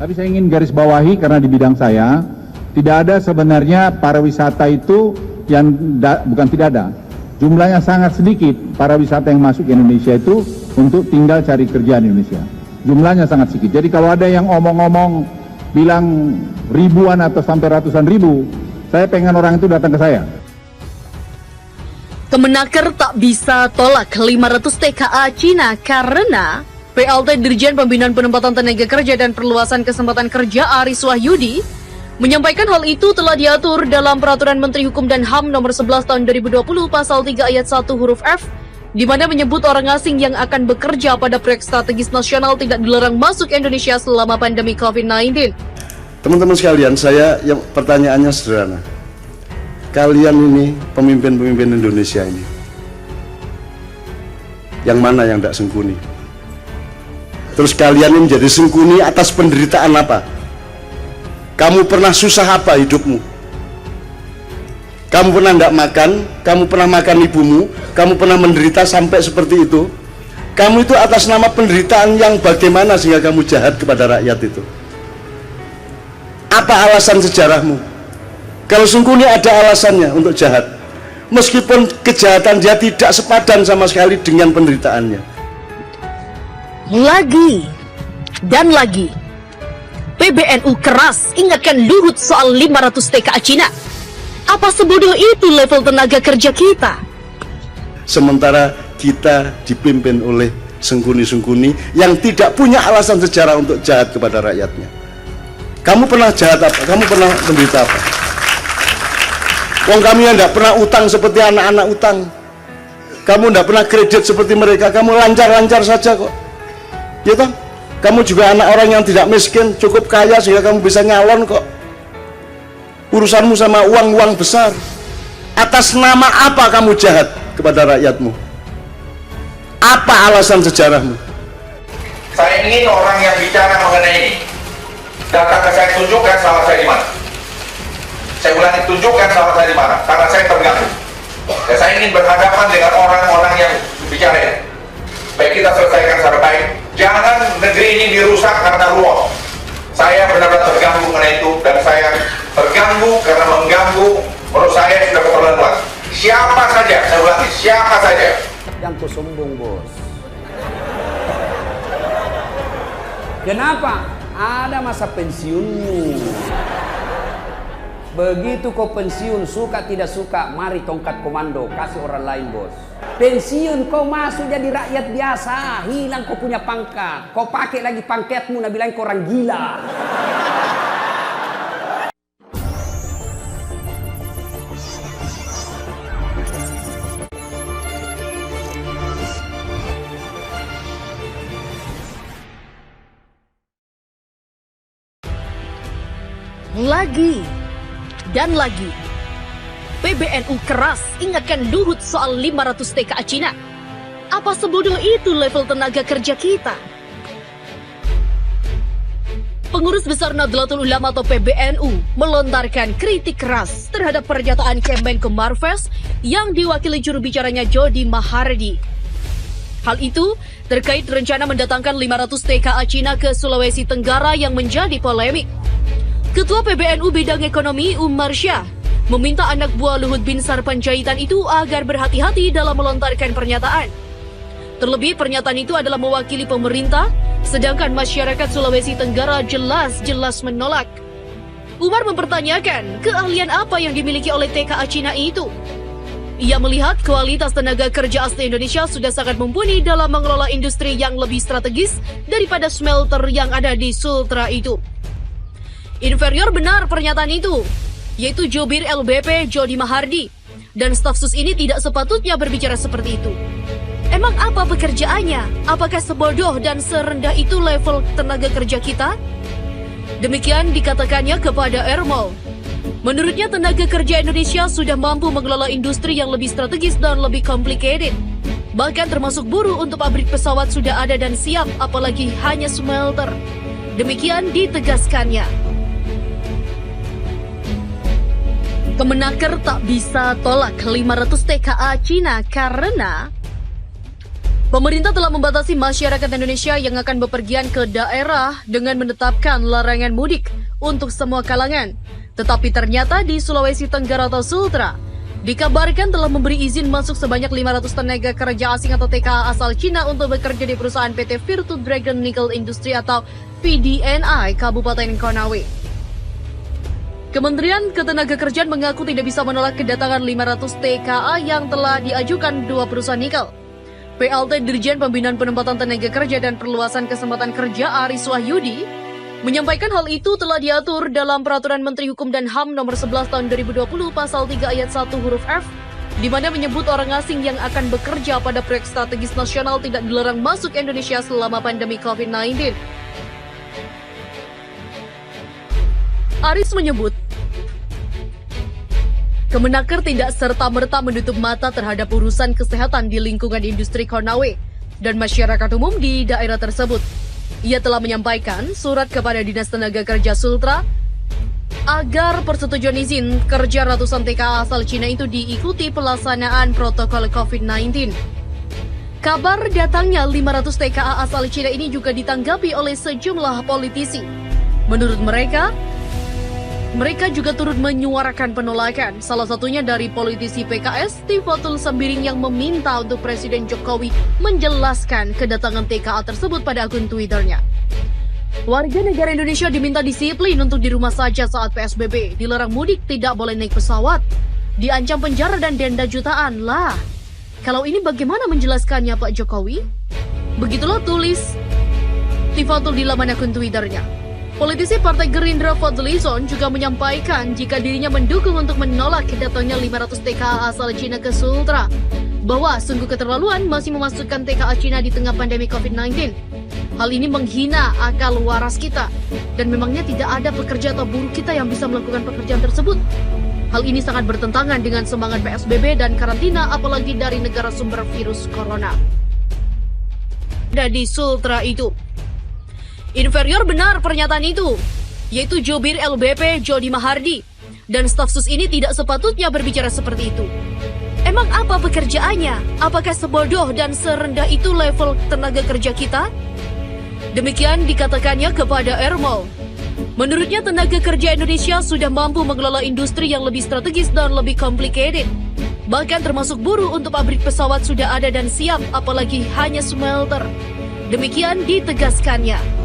Tapi saya ingin garis bawahi karena di bidang saya tidak ada sebenarnya pariwisata itu yang bukan tidak ada. Jumlahnya sangat sedikit para wisata yang masuk ke Indonesia itu untuk tinggal cari kerja di Indonesia. Jumlahnya sangat sedikit. Jadi kalau ada yang omong-omong bilang ribuan atau sampai ratusan ribu, saya pengen orang itu datang ke saya. Kemenaker tak bisa tolak 500 TKA Cina karena PLT Dirjen Pembinaan Penempatan Tenaga Kerja dan Perluasan Kesempatan Kerja Aris Wahyudi menyampaikan hal itu telah diatur dalam Peraturan Menteri Hukum dan HAM nomor 11 tahun 2020 pasal 3 ayat 1 huruf F, di mana menyebut orang asing yang akan bekerja pada proyek strategis nasional tidak dilarang masuk Indonesia selama pandemi COVID-19. Teman-teman sekalian, yang pertanyaannya sederhana. Kalian ini pemimpin-pemimpin Indonesia ini, yang mana yang tidak sengkuni? Terus kalian ini menjadi sengkuni atas penderitaan apa? Kamu pernah susah apa hidupmu? Kamu pernah tidak makan? Kamu pernah makan ibumu? Kamu pernah menderita sampai seperti itu? Kamu itu atas nama penderitaan yang bagaimana sehingga kamu jahat kepada rakyat itu? Apa alasan sejarahmu? Kalau sengkuni ada alasannya untuk jahat, meskipun kejahatan dia tidak sepadan sama sekali dengan penderitaannya. Lagi dan lagi, PBNU keras ingatkan Luhut soal 500 TKA Cina. Apa sebodoh itu level tenaga kerja kita? Sementara kita dipimpin oleh sengkuni-sengkuni yang tidak punya alasan sejarah untuk jahat kepada rakyatnya. Kamu pernah jahat apa? Kamu pernah menderita apa? Wong kami yang tidak pernah utang seperti anak-anak utang. Kamu tidak pernah kredit seperti mereka. Kamu lancar-lancar saja kok. Ya toh? Kamu juga anak orang yang tidak miskin, cukup kaya sehingga kamu bisa nyalon kok. Urusanmu sama uang-uang besar. Atas nama apa kamu jahat kepada rakyatmu? Apa alasan sejarahmu? Saya ingin orang yang bicara mengenai ini datang ke saya, tunjukkan salah saya di mana. Saya ulangi, tunjukkan salah saya di mana, karena saya terganggu. Dan saya ingin berhadapan dengan orang-orang yang bicara ini. Baik, kita selesaikan secara baik. Jangan negeri ini dirusak karena ruang. Saya benar-benar terganggu mengenai itu, dan saya terganggu karena mengganggu. Menurut saya sudah keterlaluan. Siapa saja, saya ulangi, siapa saja yang kau sombong, bos. Kenapa? Ada masa pensiunmu. Begitu kau pensiun, suka tidak suka, mari tongkat komando, kasih orang lain, bos. Pensiun kau masuk jadi rakyat biasa, hilang kau punya pangkat. Kau pakai lagi pangkatmu, nak bilang kau orang gila. Lagi dan lagi, PBNU keras ingatkan Luhut soal 500 TKA Cina. Apa sebodoh itu level tenaga kerja kita? Pengurus Besar Nahdlatul Ulama atau PBNU melontarkan kritik keras terhadap pernyataan Kemenko Marves yang diwakili juru bicaranya Jody Mahardi. Hal itu terkait rencana mendatangkan 500 TKA Cina ke Sulawesi Tenggara yang menjadi polemik. Ketua PBNU Bidang Ekonomi Umar Syah meminta anak buah Luhut Binsar Panjaitan itu agar berhati-hati dalam melontarkan pernyataan. Terlebih pernyataan itu adalah mewakili pemerintah, sedangkan masyarakat Sulawesi Tenggara jelas-jelas menolak. Umar mempertanyakan keahlian apa yang dimiliki oleh TKA Cina itu. Ia melihat kualitas tenaga kerja asli Indonesia sudah sangat mumpuni dalam mengelola industri yang lebih strategis daripada smelter yang ada di Sultra itu. Inferior benar pernyataan itu, yaitu Jubir LBP Jody Mahardi, dan staf sus ini tidak sepatutnya berbicara seperti itu. Emang apa pekerjaannya? Apakah sebodoh dan serendah itu level tenaga kerja kita? Demikian dikatakannya kepada Ermol. Menurutnya tenaga kerja Indonesia sudah mampu mengelola industri yang lebih strategis dan lebih complicated. Bahkan termasuk buruh untuk pabrik pesawat sudah ada dan siap, apalagi hanya smelter. Demikian ditegaskannya. Kemenaker tak bisa tolak 500 TKA Cina karena Pemerintah telah membatasi masyarakat Indonesia yang akan bepergian ke daerah dengan menetapkan larangan mudik untuk semua kalangan. Tetapi ternyata di Sulawesi Tenggara atau Sultra, dikabarkan telah memberi izin masuk sebanyak 500 tenaga kerja asing atau TKA asal Cina untuk bekerja di perusahaan PT Virtu Dragon Nickel Industry atau PDNI Kabupaten Konawe. Kementerian Ketenagakerjaan mengaku tidak bisa menolak kedatangan 500 TKA yang telah diajukan dua perusahaan nikel. PLT Dirjen Pembinaan Penempatan Tenaga Kerja dan Perluasan Kesempatan Kerja Aris Wahyudi menyampaikan hal itu telah diatur dalam Peraturan Menteri Hukum dan HAM nomor 11 tahun 2020 pasal 3 ayat 1 huruf F, di mana menyebut orang asing yang akan bekerja pada proyek strategis nasional tidak dilarang masuk Indonesia selama pandemi COVID-19. Aris menyebut, Kemenaker tidak serta-merta menutup mata terhadap urusan kesehatan di lingkungan industri Konawe dan masyarakat umum di daerah tersebut. Ia telah menyampaikan surat kepada Dinas Tenaga Kerja Sultra agar persetujuan izin kerja ratusan TKA asal Cina itu diikuti pelaksanaan protokol COVID-19. Kabar datangnya 500 TKA asal Cina ini juga ditanggapi oleh sejumlah politisi. Menurut mereka juga turut menyuarakan penolakan, salah satunya dari politisi PKS Tifatul Sembiring yang meminta untuk Presiden Jokowi menjelaskan kedatangan TKA tersebut pada akun Twitternya. Warga negara Indonesia diminta disiplin untuk di rumah saja saat PSBB, dilarang mudik, tidak boleh naik pesawat, diancam penjara dan denda jutaan. Lah, kalau ini bagaimana menjelaskannya Pak Jokowi? Begitulah tulis Tifatul di laman akun Twitternya. Politisi Partai Gerindra Fadlizon juga menyampaikan jika dirinya mendukung untuk menolak kedatangnya 500 TKA asal Cina ke Sultra, bahwa sungguh keterlaluan masih memasukkan TKA Cina di tengah pandemi COVID-19. Hal ini menghina akal waras kita, dan memangnya tidak ada pekerja atau buruh kita yang bisa melakukan pekerjaan tersebut. Hal ini sangat bertentangan dengan semangat PSBB dan karantina, apalagi dari negara sumber virus corona. Di Sultra itu, inferior benar pernyataan itu, yaitu Jubir LBP Jody Mahardi, dan staf sus ini tidak sepatutnya berbicara seperti itu. Emang apa pekerjaannya? Apakah sebodoh dan serendah itu level tenaga kerja kita? Demikian dikatakannya kepada Ermol. Menurutnya tenaga kerja Indonesia sudah mampu mengelola industri yang lebih strategis dan lebih complicated. Bahkan termasuk buruh untuk pabrik pesawat sudah ada dan siap, apalagi hanya smelter. Demikian ditegaskannya.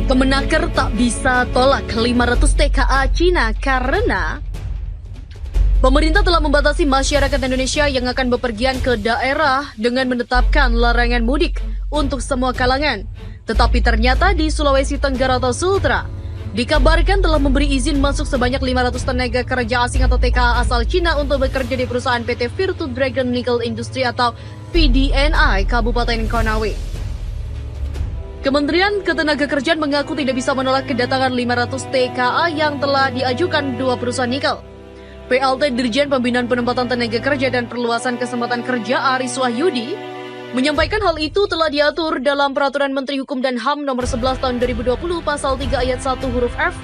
Kemenaker tak bisa tolak 500 TKA Cina karena pemerintah telah membatasi masyarakat Indonesia yang akan bepergian ke daerah dengan menetapkan larangan mudik untuk semua kalangan. Tetapi ternyata di Sulawesi Tenggara atau Sultra, dikabarkan telah memberi izin masuk sebanyak 500 tenaga kerja asing atau TKA asal Cina untuk bekerja di perusahaan PT Virtu Dragon Nickel Industry atau PDNI Kabupaten Konawe. Kementerian Ketenagakerjaan mengaku tidak bisa menolak kedatangan 500 TKA yang telah diajukan dua perusahaan nikel. PLT Dirjen Pembinaan Penempatan Tenaga Kerja dan Perluasan Kesempatan Kerja Aris Wahyudi menyampaikan hal itu telah diatur dalam Peraturan Menteri Hukum dan HAM nomor 11 tahun 2020 pasal 3 ayat 1 huruf F,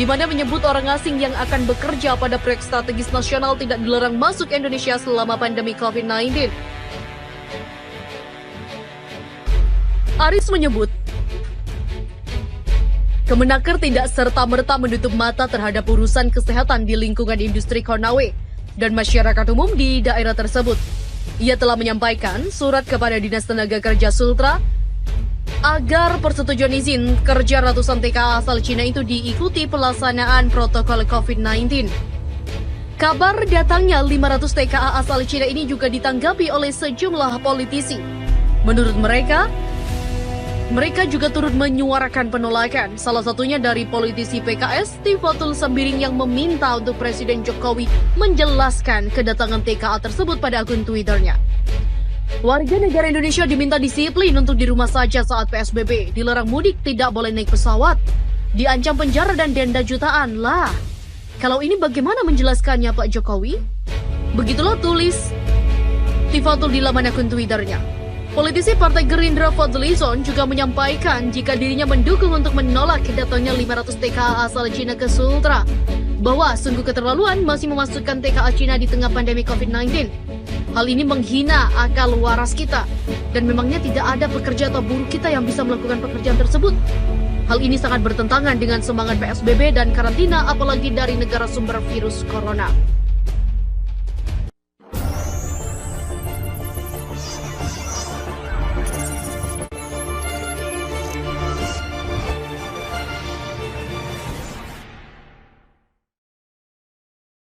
di mana menyebut orang asing yang akan bekerja pada proyek strategis nasional tidak dilarang masuk Indonesia selama pandemi COVID-19. Aris menyebut, Kemenaker tidak serta-merta menutup mata terhadap urusan kesehatan di lingkungan industri Konawe dan masyarakat umum di daerah tersebut. Ia telah menyampaikan surat kepada Dinas Tenaga Kerja Sultra agar persetujuan izin kerja ratusan TKA asal Cina itu diikuti pelaksanaan protokol COVID-19. Kabar datangnya 500 TKA asal Cina ini juga ditanggapi oleh sejumlah politisi. Menurut mereka juga turut menyuarakan penolakan, salah satunya dari politisi PKS Tifatul Sembiring yang meminta untuk Presiden Jokowi menjelaskan kedatangan TKA tersebut pada akun Twitternya. Warga negara Indonesia diminta disiplin untuk di rumah saja saat PSBB, dilarang mudik, tidak boleh naik pesawat, diancam penjara dan denda jutaan. Lah, kalau ini bagaimana menjelaskannya Pak Jokowi? Begitulah tulis Tifatul di laman akun Twitternya. Politisi Partai Gerindra Fadlizon juga menyampaikan jika dirinya mendukung untuk menolak kedatangnya 500 TKA asal Cina ke Sultra, bahwa sungguh keterlaluan masih memasukkan TKA Cina di tengah pandemi COVID-19. Hal ini menghina akal waras kita, dan memangnya tidak ada pekerja atau buruh kita yang bisa melakukan pekerjaan tersebut. Hal ini sangat bertentangan dengan semangat PSBB dan karantina, apalagi dari negara sumber virus corona.